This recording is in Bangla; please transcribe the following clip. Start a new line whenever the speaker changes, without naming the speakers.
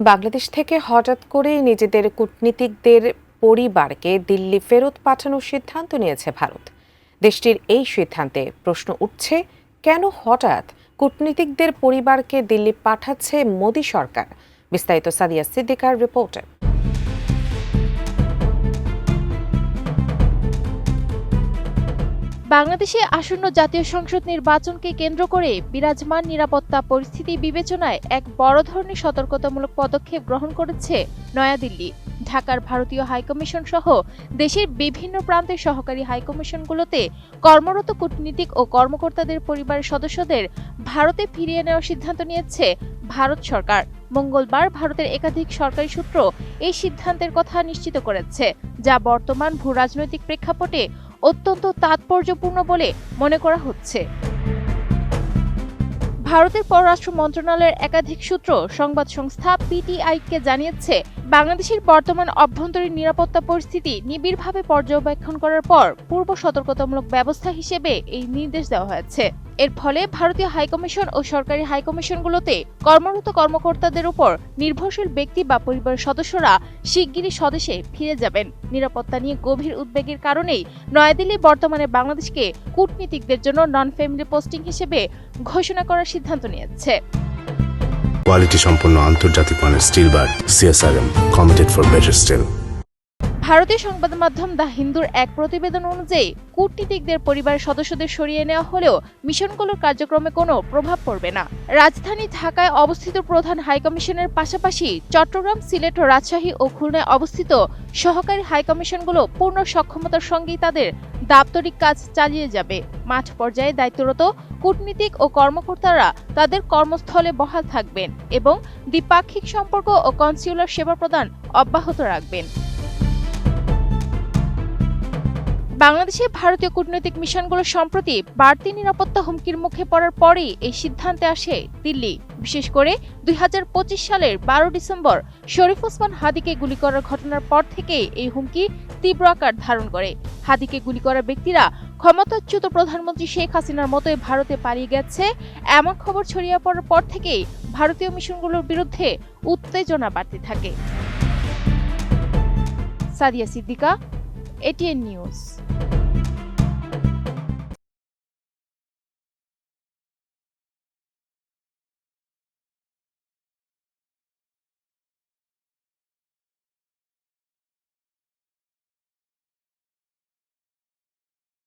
বাংলাদেশ থেকে হঠাৎ করে নিজেদের কূটনীতিকদের পরিবারকে দিল্লি ফেরত পাঠানোর সিদ্ধান্ত নিয়েছে ভারত। দেশটির এই সিদ্ধান্তে প্রশ্ন উঠছে, কেন হঠাৎ কূটনীতিকদের পরিবারকে দিল্লি পাঠাচ্ছে মোদি সরকার? বিস্তারিত সাদিয়া সিদ্দিকার রিপোর্টে।
বাংলাদেশে আসন্ন জাতীয় সংসদ নির্বাচনকে কেন্দ্র করে বিরাজমান নিরাপত্তা পরিস্থিতি বিবেচনায় এক বড় ধরনের সতর্কতামূলক পদক্ষেপ গ্রহণ করেছে নয়াদিল্লি। ঢাকার ভারতীয় হাইকমিশন সহ দেশের বিভিন্ন প্রান্তের সহকারী হাইকমিশনগুলোতে কর্মরত কূটনীতিক ও কর্মকর্তাদের পরিবারের সদস্যদের ভারতে ফিরিয়ে নেওয়ার সিদ্ধান্ত নিয়েছে ভারত সরকার। মঙ্গলবার ভারতের একাধিক সরকারি সূত্র এই সিদ্ধান্তের কথা নিশ্চিত করেছে, যা বর্তমান ভূ রাজনৈতিক প্রেক্ষাপটে অত্যন্ত তাৎপর্যপূর্ণ বলে মনে করা হচ্ছে। ভারতের পররাষ্ট্র মন্ত্রণালয়ের একাধিক সূত্র সংবাদ সংস্থা পিটিআইকে জানিয়েছে, বাংলাদেশের বর্তমান অভ্যন্তরীণ নিরাপত্তা পরিস্থিতি নিবিড়ভাবে পর্যবেক্ষণ করার পর পূর্ব সতর্কতামূলক ব্যবস্থা হিসেবে এই নির্দেশ দেওয়া হয়েছে। এর ফলে ভারতীয় হাইকমিশন ও সরকারি হাইকমিশনগুলোতে কর্মরত কর্মকর্তাদের উপর নির্ভরশীল ব্যক্তি বা পরিবারের সদস্যরা শিগগিরই স্বদেশে ফিরে যাবেন। নিরাপত্তা নিয়ে গভীর উদ্বেগের কারণেই নয়াদিল্লি বর্তমানে বাংলাদেশকে কূটনীতিকদের জন্য নন ফ্যামিলি পোস্টিং হিসেবে ঘোষণা করার সিদ্ধান্ত নিয়েছে।
কোয়ালিটি সম্পন্ন আন্তর্জাতিক মানের still bar CSRM, committed for better still.
ভারতীয় সংবাদ মাধ্যম দ্য হিন্দুর এক প্রতিবেদন অনুযায়ী কূটনীতিকদের পরিবারের সদস্যদের সরিয়ে নেওয়া হলেও মিশনগুলোর কার্যক্রমে কোনো প্রভাব পড়বে না। রাজধানী ঢাকায় অবস্থিত প্রধান হাইকমিশনের পাশাপাশি চট্টগ্রাম, সিলেট, রাজশাহী ও খুলনায় অবস্থিত সহকারী হাইকমিশনগুলো পূর্ণ সক্ষমতার সঙ্গেই তাদের দাপ্তরিক কাজ চালিয়ে যাবে। মাঠ পর্যায়ে দায়িত্বরত কূটনীতিক ও কর্মকর্তারা তাদের কর্মস্থলে বহাল থাকবেন এবং দ্বিপাক্ষিক সম্পর্ক ও কনসিউলার সেবা প্রদান অব্যাহত রাখবেন। বাংলাদেশে ভারতীয় কূটনৈতিক মিশনগুলো সম্প্রতি বাড়তি নিরাপত্তা হুমকির মুখে পড়ার পরেই এই সিদ্ধান্তে আসে দিল্লি। বিশেষ করে ২০২৫ সালের ১২ ডিসেম্বর শরীফ ওসমান হাদিকে গুলি করার ঘটনার পর থেকে এই হুমকি তীব্র আকার ধারণ করে। হাদিকে গুলি করা ব্যক্তিরা ক্ষমতাচ্যুত প্রধানমন্ত্রী শেখ হাসিনার মতোই ভারতে পালিয়ে গেছে, এমন খবর ছড়িয়ে পড়ার পর থেকেই ভারতীয় মিশনগুলোর বিরুদ্ধে উত্তেজনা বাড়তে থাকে। Sadia Siddika, ATN news.